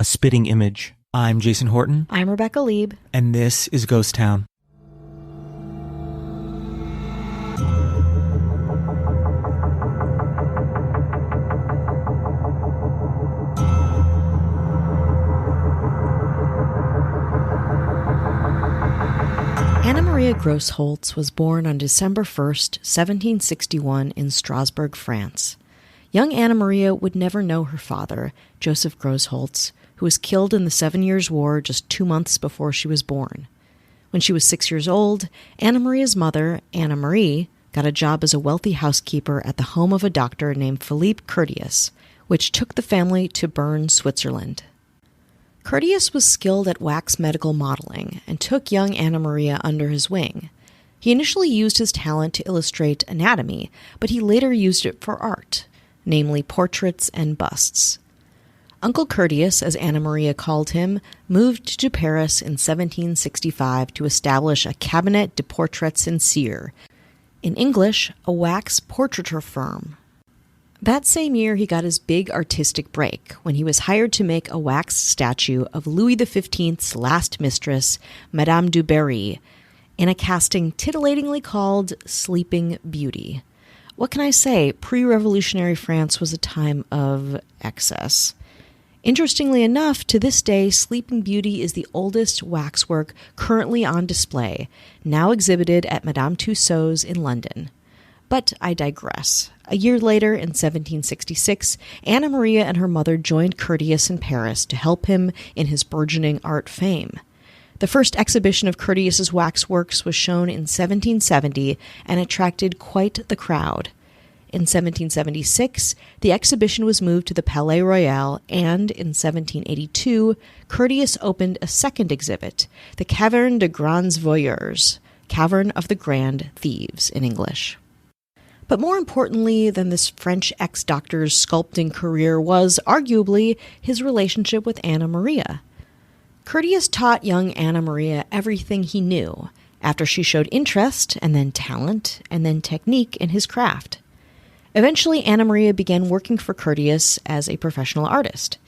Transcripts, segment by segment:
A Spitting Image. I'm Jason Horton. I'm Rebecca Lieb. And this is Ghost Town. Anna Maria Grossholtz was born on December 1st, 1761 in Strasbourg, France. Young Anna Maria would never know her father, Joseph Grossholtz, who was killed in the 7 Years' War just 2 months before she was born. When she was 6 years old, Anna Maria's mother, Anna Marie, got a job as a wealthy housekeeper at the home of a doctor named Philippe Curtius, which took the family to Bern, Switzerland. Curtius was skilled at wax medical modeling and took young Anna Maria under his wing. He initially used his talent to illustrate anatomy, but he later used it for art, namely portraits and busts. Uncle Curtius, as Anna Maria called him, moved to Paris in 1765 to establish a Cabinet de Portraits and Cire, in English, a wax portraiture firm. That same year, he got his big artistic break when he was hired to make a wax statue of Louis XV's last mistress, Madame du Barry, in a casting titillatingly called Sleeping Beauty. What can I say? Pre-revolutionary France was a time of excess. Interestingly enough, to this day, Sleeping Beauty is the oldest waxwork currently on display, now exhibited at Madame Tussauds in London. But I digress. A year later, in 1766, Anna Maria and her mother joined Curtius in Paris to help him in his burgeoning art fame. The first exhibition of Curtius's waxworks was shown in 1770 and attracted quite the crowd. In 1776, the exhibition was moved to the Palais Royal, and in 1782, Curtius opened a second exhibit, the Caverne des Grands Voyeurs, Cavern of the Grand Thieves in English. But more importantly than this French ex-doctor's sculpting career was, arguably, his relationship with Anna Maria. Curtius taught young Anna Maria everything he knew, after she showed interest, and then talent, and then technique in his craft. Eventually, Anna Maria began working for Curtius as a professional artist.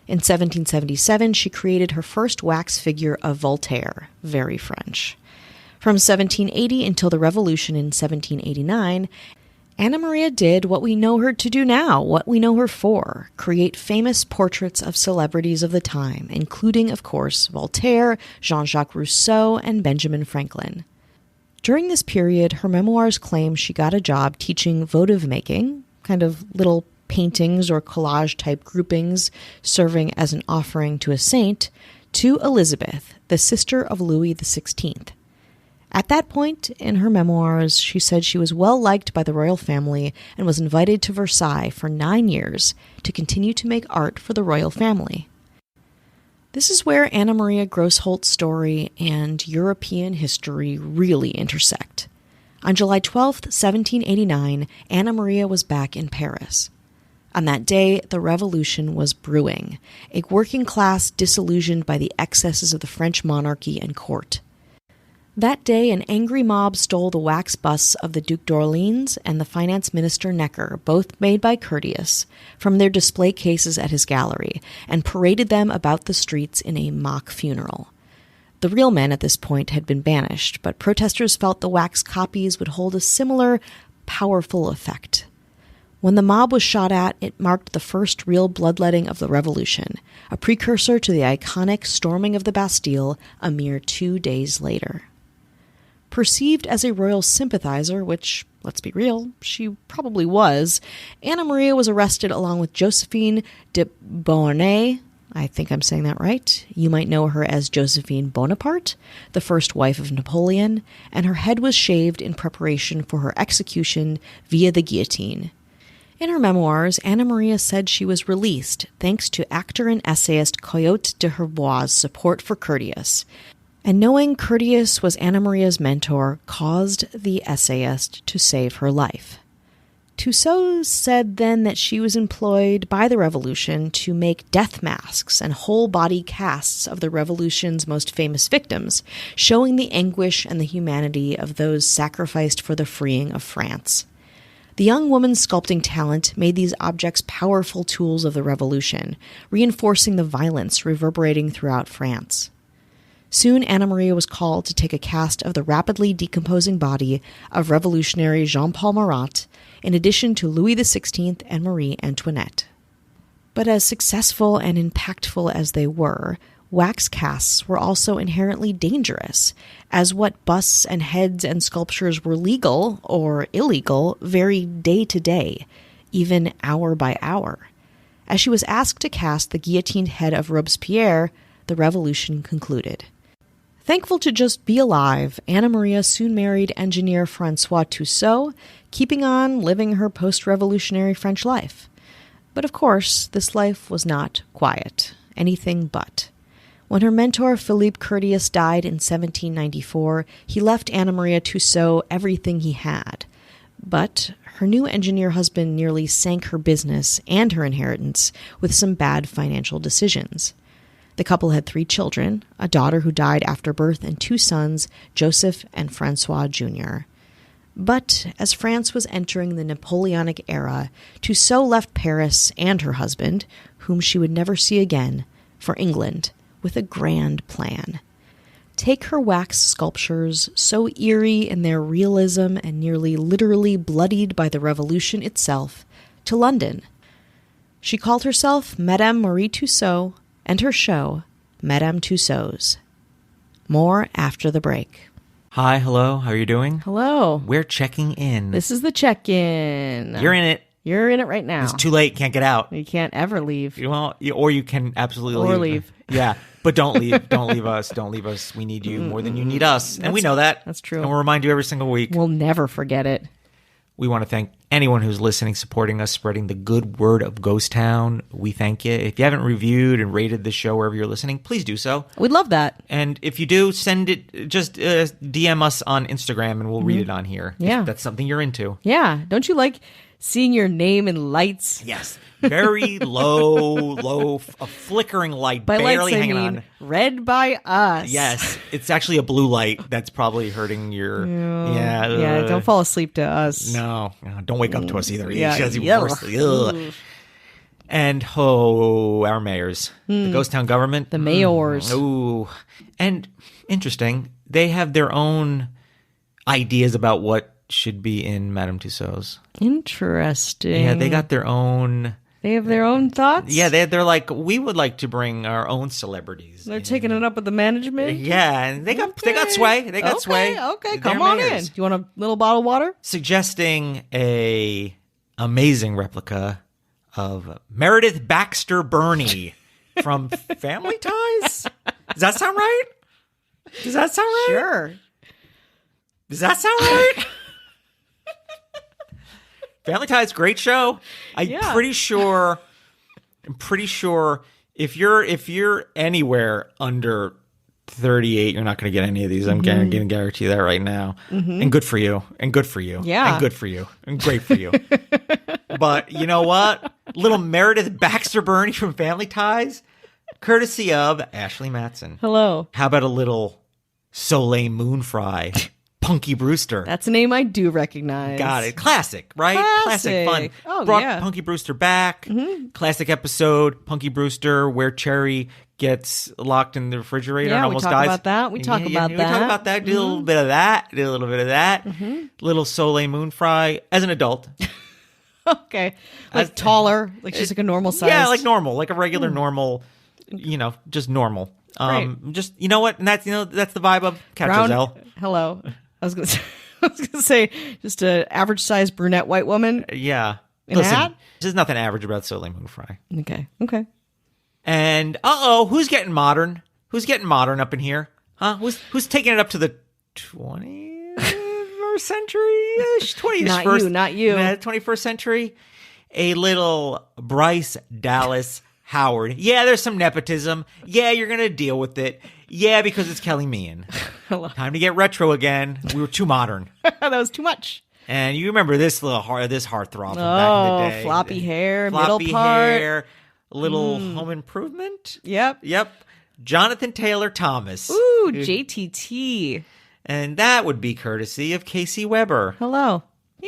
In 1777, she created her first wax figure of Voltaire, very French. From 1780 until the Revolution in 1789, Anna Maria did what we know her to do now, what we know her for, create famous portraits of celebrities of the time, including, of course, Voltaire, Jean-Jacques Rousseau, and Benjamin Franklin. During this period, her memoirs claim she got a job teaching votive making, kind of little paintings or collage-type groupings serving as an offering to a saint, to Elizabeth, the sister of Louis XVI. At that point in her memoirs, she said she was well liked by the royal family and was invited to Versailles for 9 years to continue to make art for the royal family. This is where Anna Maria Grossholtz's story and European history really intersect. On July 12, 1789, Anna Maria was back in Paris. On that day, the revolution was brewing, a working class disillusioned by the excesses of the French monarchy and court. That day, an angry mob stole the wax busts of the Duc d'Orléans and the finance minister Necker, both made by Curtius, from their display cases at his gallery, and paraded them about the streets in a mock funeral. The real men at this point had been banished, but protesters felt the wax copies would hold a similar, powerful effect. When the mob was shot at, it marked the first real bloodletting of the revolution, a precursor to the iconic storming of the Bastille a mere 2 days later. Perceived as a royal sympathizer, which, let's be real, she probably was, Anna Maria was arrested along with Josephine de Beauharnais. I think I'm saying that right. You might know her as Josephine Bonaparte, the first wife of Napoleon, and her head was shaved in preparation for her execution via the guillotine. In her memoirs, Anna Maria said she was released thanks to actor and essayist Coyote de Herbois' support for Curtius, and knowing Curtius was Anna Maria's mentor caused the essayist to save her life. Tussauds said then that she was employed by the revolution to make death masks and whole-body casts of the revolution's most famous victims, showing the anguish and the humanity of those sacrificed for the freeing of France. The young woman's sculpting talent made these objects powerful tools of the revolution, reinforcing the violence reverberating throughout France. Soon Anna Maria was called to take a cast of the rapidly decomposing body of revolutionary Jean-Paul Marat, in addition to Louis XVI and Marie Antoinette. But as successful and impactful as they were, wax casts were also inherently dangerous, as what busts and heads and sculptures were legal or illegal varied day to day, even hour by hour. As she was asked to cast the guillotined head of Robespierre, the revolution concluded. Thankful to just be alive, Anna Maria soon married engineer Francois Tussauds, keeping on living her post-revolutionary French life. But of course, this life was not quiet, anything but. When her mentor Philippe Curtius died in 1794, he left Anna Maria Tussauds everything he had. But her new engineer husband nearly sank her business and her inheritance with some bad financial decisions. The couple had 3 children, a daughter who died after birth and 2 sons, Joseph and Francois Jr. But as France was entering the Napoleonic era, Tussauds left Paris and her husband, whom she would never see again, for England, with a grand plan. Take her wax sculptures, so eerie in their realism and nearly literally bloodied by the revolution itself, to London. She called herself Madame Marie Tussauds, and her show, Madame Tussauds. More after the break. Hi, hello, how are you doing? Hello. We're checking in. This is the check-in. You're in it. You're in it right now. It's too late, can't get out. You can't ever leave. Or you can absolutely Or leave. Yeah, but don't leave. Don't leave us. Don't leave us. We need you more than you need us. And we know that. That's true. And we'll remind you every single week. We'll never forget it. We want to thank anyone who's listening, supporting us, spreading the good word of Ghost Town. We thank you. If you haven't reviewed and rated the show wherever you're listening, please do so. We'd love that. And if you do, send it, just DM us on Instagram and we'll read it on here. Yeah. If that's something you're into. Yeah. Don't you like seeing your name in lights? Yes. Very low, a flickering light, By barely lights, I hanging mean on. read by us. Yes. It's actually a blue light that's probably hurting your... Yeah, don't fall asleep to us. No, don't wake up to us either. Yeah, That's even yeah. worse. Ugh. And, our mayors. The Ghost Town government. The mayors. Ooh. And, interesting, they have their own ideas about what should be in Madame Tussauds. Interesting. Yeah, they got their own... They have their own thoughts? Yeah, they're like, we would like to bring our own celebrities. They're taking it up with the management? Yeah, and they got sway. They got sway. Okay, They're come on mayors. in. Do you want a little bottle of water? Suggesting a amazing replica of Meredith Baxter Burney from Family Ties. Does that sound right? Does that sound right? Sure. Does that sound right? Family Ties, great show. I'm pretty sure if you're anywhere under 38, you're not going to get any of these. I'm going to guarantee that right now. And good for you. And good for you. Yeah. And good for you. And great for you. But you know what? Little Meredith Baxter Burney from Family Ties, courtesy of Ashley Matson. Hello. How about a little Soleil Moon Fry? Punky Brewster. That's a name I do recognize. Got it. Classic, right? Classic fun. Oh, Brought yeah. Punky Brewster back. Classic episode, Punky Brewster, where Cherry gets locked in the refrigerator and almost dies. We talk about that. We talk about that. We talk about that. Do a little bit of that. Do a little bit of that. Little Soleil Moon Fry as an adult. Okay. Like taller. Like she's like a normal size. Yeah, like normal. Like a regular normal, just normal. Right. Just, you know what? And that's, that's the vibe of Cat Giselle. Hello. I was gonna say just an average sized brunette white woman. Yeah. In a hat? There's nothing average about Soleil Moon Fry. Okay. And who's getting modern? Who's getting modern up in here? Huh? Who's taking it up to the 21st century-ish? 20th, Not you. 21st century. A little Bryce Dallas Howard. Yeah, there's some nepotism. Yeah, you're gonna deal with it. Yeah, because it's Kelly Meehan. Time to get retro again. We were too modern. That was too much. And you remember this heartthrob from back in the day. Floppy hair, Floppy middle part. hair, little home improvement. Yep. Jonathan Taylor Thomas. Ooh, JTT. And that would be courtesy of Casey Weber. Hello.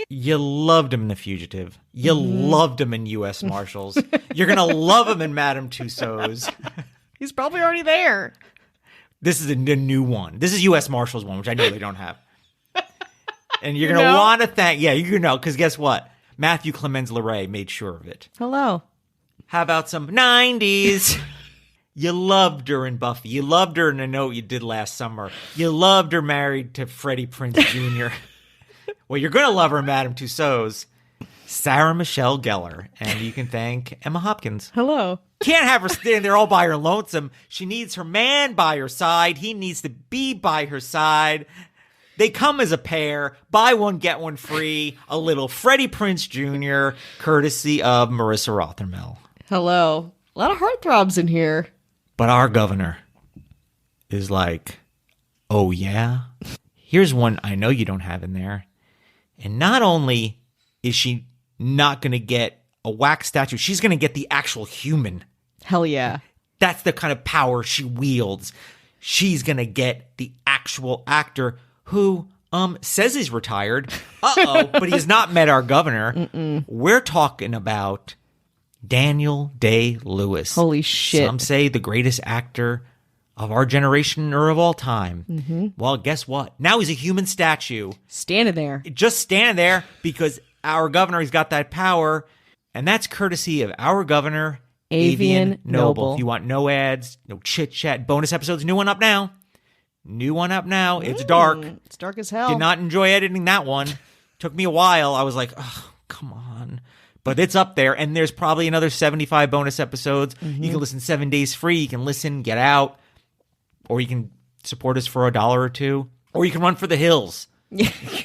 You loved him in The Fugitive. You loved him in U.S. Marshals. You're going to love him in Madame Tussauds. He's probably already there. This is the new one. This is U.S. Marshals one, which I know they don't have. And you're going to want to thank... Yeah, you know, because guess what? Matthew Clemens Leray made sure of it. Hello. How about some 90s? You loved her in Buffy. You loved her in A Note You Did Last Summer. You loved her married to Freddie Prinze Jr. Well, you're going to love her in Madame Tussauds. Sarah Michelle Gellar. And you can thank Emma Hopkins. Hello. Can't have her standing there all by her lonesome. She needs her man by her side. He needs to be by her side. They come as a pair. Buy one, get one free. A little Freddie Prinze Jr., courtesy of Marissa Rothermel. Hello. A lot of heartthrobs in here. But our governor is like, oh, yeah? Here's one I know you don't have in there. And not only is she not going to get a wax statue, she's going to get the actual human. Hell yeah. That's the kind of power she wields. She's going to get the actual actor who says he's retired. But he has not met our governor. We're talking about Daniel Day-Lewis. Holy shit. Some say the greatest actor of our generation or of all time. Well, guess what? Now he's a human statue. Standing there. Just standing there because our governor has got that power. And that's courtesy of our governor, Avian Noble. If you want no ads, no chit-chat, bonus episodes, new one up now. It's dark. It's dark as hell. Did not enjoy editing that one. Took me a while. I was like, oh, come on. But it's up there. And there's probably another 75 bonus episodes. You can listen 7 days free. You can listen, get out. Or you can support us for $1 or $2. Or you can run for the hills.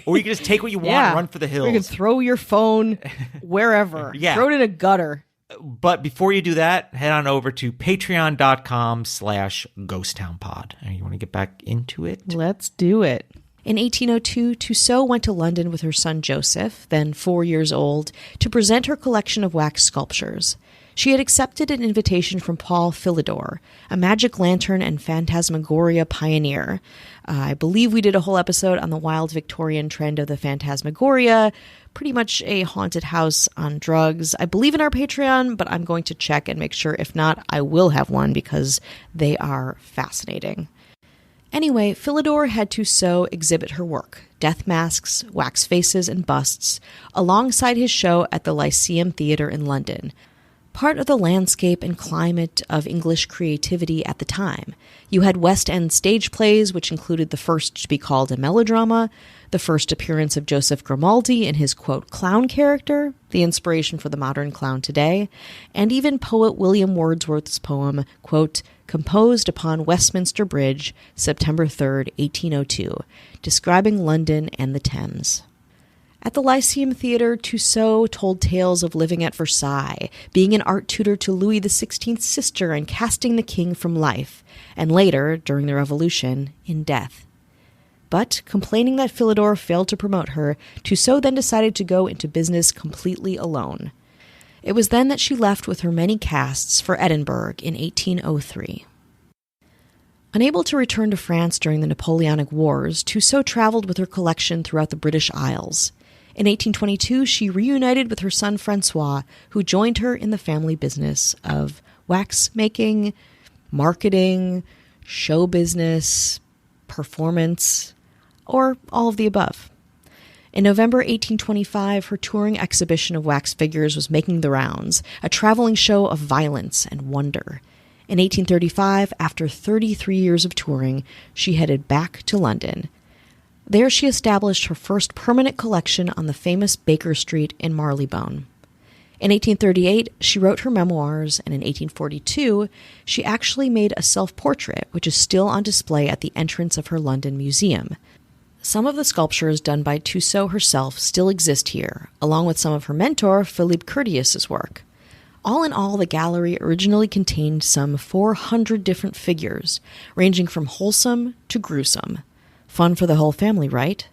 Or you can just take what you want and run for the hills. You can throw your phone wherever. Throw it in a gutter. But before you do that, head on over to patreon.com/ghosttownpod. And you want to get back into it? Let's do it. In 1802, Tussauds went to London with her son Joseph, then 4 years old, to present her collection of wax sculptures. She had accepted an invitation from Paul Philidor, a magic lantern and phantasmagoria pioneer. I believe we did a whole episode on the wild Victorian trend of the phantasmagoria, pretty much a haunted house on drugs. I believe in our Patreon, but I'm going to check and make sure. If not, I will have one because they are fascinating. Anyway, Philidor had Tussauds exhibit her work, death masks, wax faces, and busts, alongside his show at the Lyceum Theatre in London. Part of the landscape and climate of English creativity at the time. You had West End stage plays, which included the first to be called a melodrama, the first appearance of Joseph Grimaldi in his, quote, clown character, the inspiration for the modern clown today, and even poet William Wordsworth's poem, quote, composed upon Westminster Bridge, September 3rd, 1802, describing London and the Thames. At the Lyceum Theatre, Tussauds told tales of living at Versailles, being an art tutor to Louis XVI's sister and casting the king from life, and later, during the Revolution, in death. But, complaining that Philidor failed to promote her, Tussauds then decided to go into business completely alone. It was then that she left with her many casts for Edinburgh in 1803. Unable to return to France during the Napoleonic Wars, Tussauds traveled with her collection throughout the British Isles. In 1822, she reunited with her son Francois, who joined her in the family business of wax making, marketing, show business, performance, or all of the above. In November 1825, her touring exhibition of wax figures was making the rounds, a traveling show of violence and wonder. In 1835, after 33 years of touring, she headed back to London. There she established her first permanent collection on the famous Baker Street in Marylebone. In 1838, she wrote her memoirs, and in 1842, she actually made a self-portrait, which is still on display at the entrance of her London museum. Some of the sculptures done by Tussauds herself still exist here, along with some of her mentor, Philippe Curtius's work. All in all, the gallery originally contained some 400 different figures, ranging from wholesome to gruesome. Fun for the whole family, right?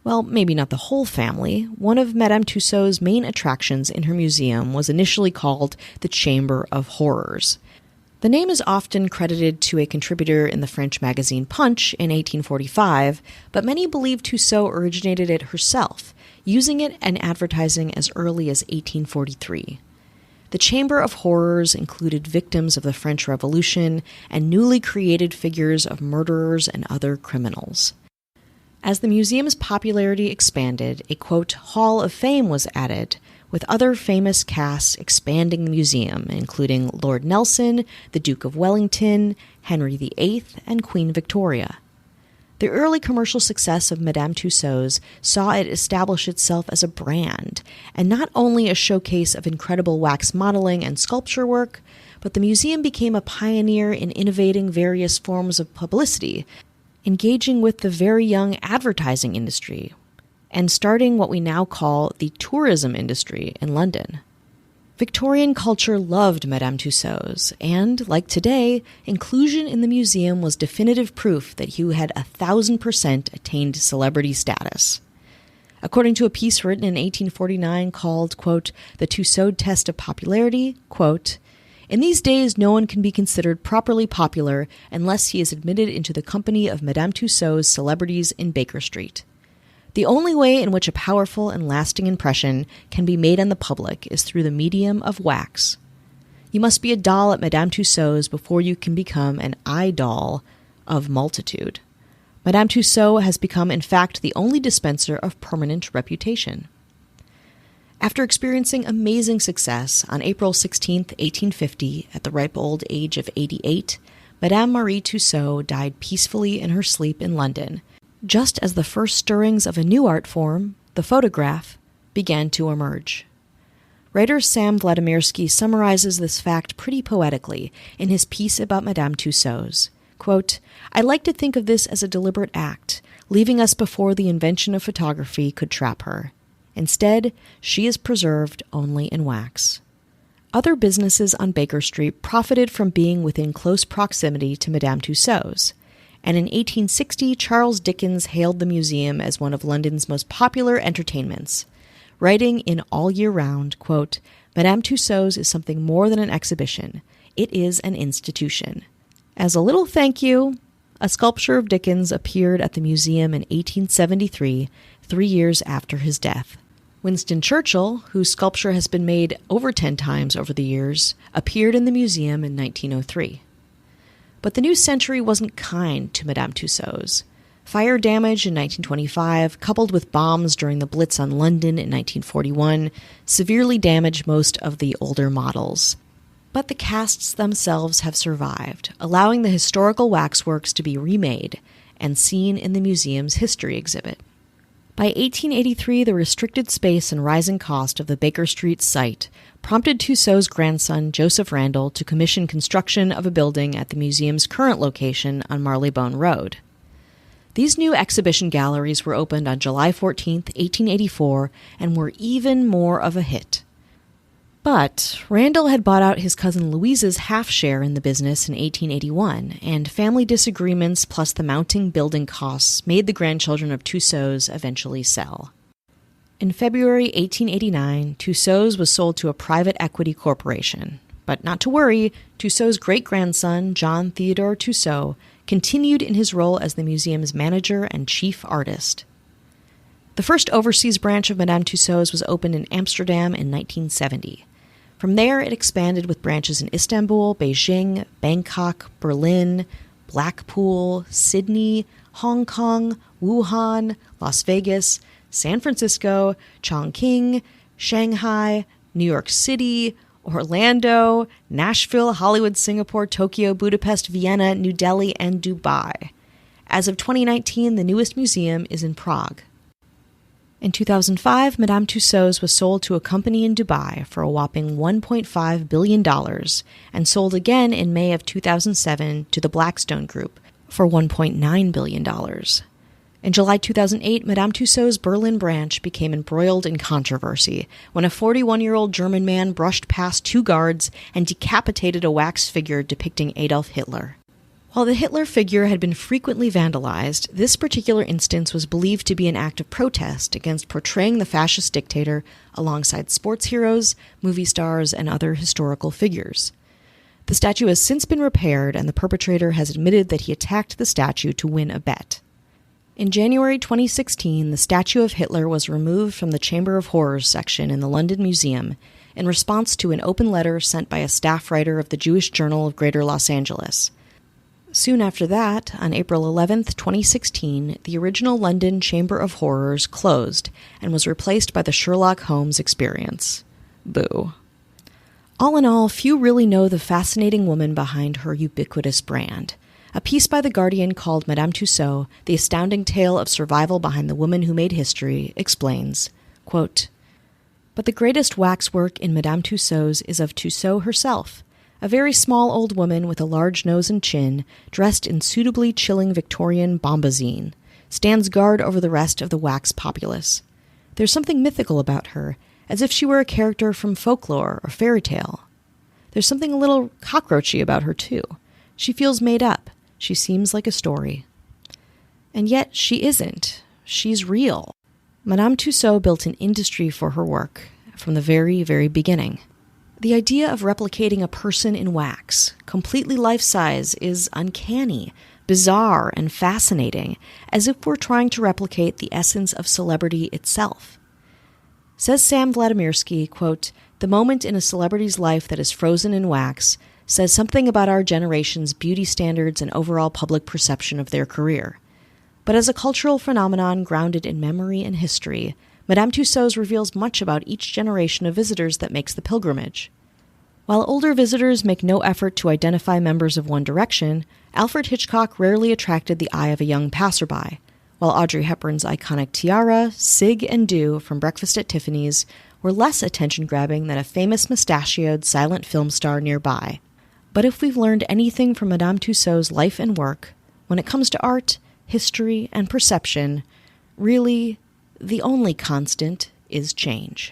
Well, maybe not the whole family. One of Madame Tussauds' main attractions in her museum was initially called the Chamber of Horrors. The name is often credited to a contributor in the French magazine Punch in 1845, but many believe Tussauds originated it herself, using it in advertising as early as 1843. The Chamber of Horrors included victims of the French Revolution and newly created figures of murderers and other criminals. As the museum's popularity expanded, a, quote, Hall of Fame was added, with other famous casts expanding the museum, including Lord Nelson, the Duke of Wellington, Henry VIII, and Queen Victoria. The early commercial success of Madame Tussauds saw it establish itself as a brand, and not only a showcase of incredible wax modeling and sculpture work, but the museum became a pioneer in innovating various forms of publicity, engaging with the very young advertising industry, and starting what we now call the tourism industry in London. Victorian culture loved Madame Tussauds, and, like today, inclusion in the museum was definitive proof that he had 1,000% attained celebrity status. According to a piece written in 1849 called, quote, The Tussauds Test of Popularity, quote, in these days no one can be considered properly popular unless he is admitted into the company of Madame Tussauds celebrities in Baker Street. The only way in which a powerful and lasting impression can be made on the public is through the medium of wax. You must be a doll at Madame Tussauds before you can become an idol of multitude. Madame Tussauds has become, in fact, the only dispenser of permanent reputation. After experiencing amazing success, on April 16, 1850, at the ripe old age of 88, Madame Marie Tussaud died peacefully in her sleep in London, just as the first stirrings of a new art form, the photograph, began to emerge. Writer Sam Vladimirsky summarizes this fact pretty poetically in his piece about Madame Tussauds. Quote, I like to think of this as a deliberate act, leaving us before the invention of photography could trap her. Instead, she is preserved only in wax. Other businesses on Baker Street profited from being within close proximity to Madame Tussauds, and in 1860 Charles Dickens hailed the museum as one of London's most popular entertainments, writing in All Year Round, quote, Madame Tussauds is something more than an exhibition. It is an institution. As a little thank you, a sculpture of Dickens appeared at the museum in 1873, 3 years after his death. Winston Churchill, whose sculpture has been made over 10 times over the years, appeared in the museum in 1903. But the new century wasn't kind to Madame Tussauds. Fire damage in 1925, coupled with bombs during the Blitz on London in 1941, severely damaged most of the older models. But the casts themselves have survived, allowing the historical waxworks to be remade and seen in the museum's history exhibit. By 1883, the restricted space and rising cost of the Baker Street site prompted Tussauds' grandson, Joseph Randall, to commission construction of a building at the museum's current location on Marylebone Road. These new exhibition galleries were opened on July 14, 1884, and were even more of a hit. But Randall had bought out his cousin Louise's half-share in the business in 1881, and family disagreements plus the mounting building costs made the grandchildren of Tussauds eventually sell. In February 1889, Tussauds was sold to a private equity corporation. But not to worry, Tussauds' great-grandson, John Theodore Tussaud, continued in his role as the museum's manager and chief artist. The first overseas branch of Madame Tussauds was opened in Amsterdam in 1970. From there, it expanded with branches in Istanbul, Beijing, Bangkok, Berlin, Blackpool, Sydney, Hong Kong, Wuhan, Las Vegas, San Francisco, Chongqing, Shanghai, New York City, Orlando, Nashville, Hollywood, Singapore, Tokyo, Budapest, Vienna, New Delhi, and Dubai. As of 2019, the newest museum is in Prague. In 2005, Madame Tussauds was sold to a company in Dubai for a whopping $1.5 billion and sold again in May of 2007 to the Blackstone Group for $1.9 billion. In July 2008, Madame Tussauds' Berlin branch became embroiled in controversy when a 41-year-old German man brushed past 2 guards and decapitated a wax figure depicting Adolf Hitler. While the Hitler figure had been frequently vandalized, this particular instance was believed to be an act of protest against portraying the fascist dictator alongside sports heroes, movie stars, and other historical figures. The statue has since been repaired, and the perpetrator has admitted that he attacked the statue to win a bet. In January 2016, the statue of Hitler was removed from the Chamber of Horrors section in the London Museum in response to an open letter sent by a staff writer of the Jewish Journal of Greater Los Angeles. Soon after that, on April 11, 2016, the original London Chamber of Horrors closed and was replaced by the Sherlock Holmes Experience. Boo. All in all, few really know the fascinating woman behind her ubiquitous brand. A piece by The Guardian called Madame Tussauds, The Astounding Tale of Survival Behind the Woman Who Made History, explains, quote, "But the greatest waxwork in Madame Tussauds is of Tussauds herself, a very small old woman with a large nose and chin, dressed in suitably chilling Victorian bombazine, stands guard over the rest of the wax populace. There's something mythical about her, as if she were a character from folklore or fairy tale. There's something a little cockroachy about her, too. She feels made up. She seems like a story. And yet she isn't. She's real." Madame Tussauds built an industry for her work from the very, very beginning. The idea of replicating a person in wax, completely life-size, is uncanny, bizarre, and fascinating, as if we're trying to replicate the essence of celebrity itself. Says Sam Vladimirsky, quote, "The moment in a celebrity's life that is frozen in wax says something about our generation's beauty standards and overall public perception of their career. But as a cultural phenomenon grounded in memory and history, Madame Tussauds reveals much about each generation of visitors that makes the pilgrimage. While older visitors make no effort to identify members of One Direction, Alfred Hitchcock rarely attracted the eye of a young passerby, while Audrey Hepburn's iconic tiara, Sig, and Do from Breakfast at Tiffany's were less attention-grabbing than a famous mustachioed silent film star nearby. But if we've learned anything from Madame Tussauds' life and work, when it comes to art, history, and perception, really, the only constant is change."